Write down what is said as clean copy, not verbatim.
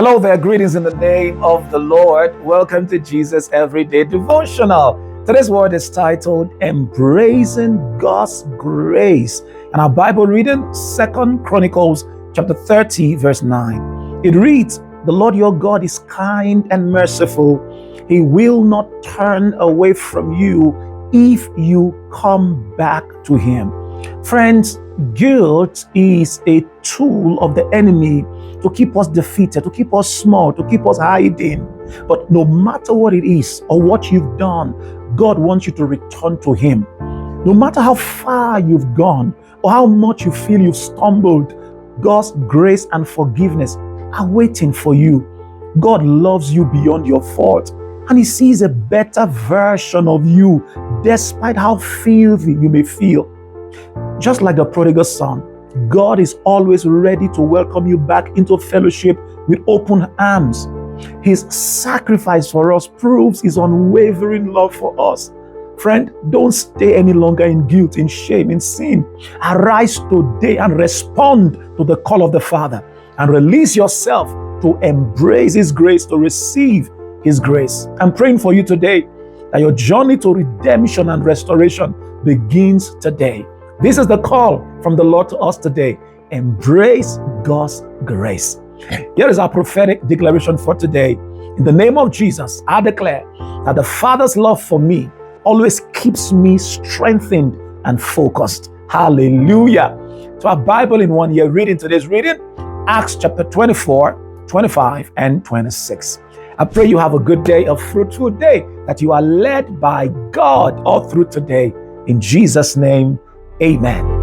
Hello there, greetings in the name of the Lord. Welcome to Jesus Everyday Devotional. Today's word is titled Embracing God's Grace. And our Bible reading, 2 Chronicles chapter 30, verse 9. It reads, "The Lord your God is kind and merciful. He will not turn away from you if you come back to him." Friends, guilt is a tool of the enemy to keep us defeated, to keep us small, to keep us hiding. But no matter what it is or what you've done, God wants you to return to him. No matter how far you've gone or how much you feel you've stumbled, God's grace and forgiveness are waiting for you. God loves you beyond your fault, and he sees a better version of you despite how filthy you may feel. Just like the prodigal son, God is always ready to welcome you back into fellowship with open arms. His sacrifice for us proves his unwavering love for us. Friend, don't stay any longer in guilt, in shame, in sin. Arise today and respond to the call of the Father and release yourself to embrace his grace, to receive his grace. I'm praying for you today that your journey to redemption and restoration begins today. This is the call from the Lord to us today. Embrace God's grace. Here is our prophetic declaration for today. In the name of Jesus, I declare that the Father's love for me always keeps me strengthened and focused. Hallelujah. So our Bible in 1 year reading, today's reading, Acts chapter 24, 25, and 26. I pray you have a good day, a fruitful day, that you are led by God all through today. In Jesus' name, amen.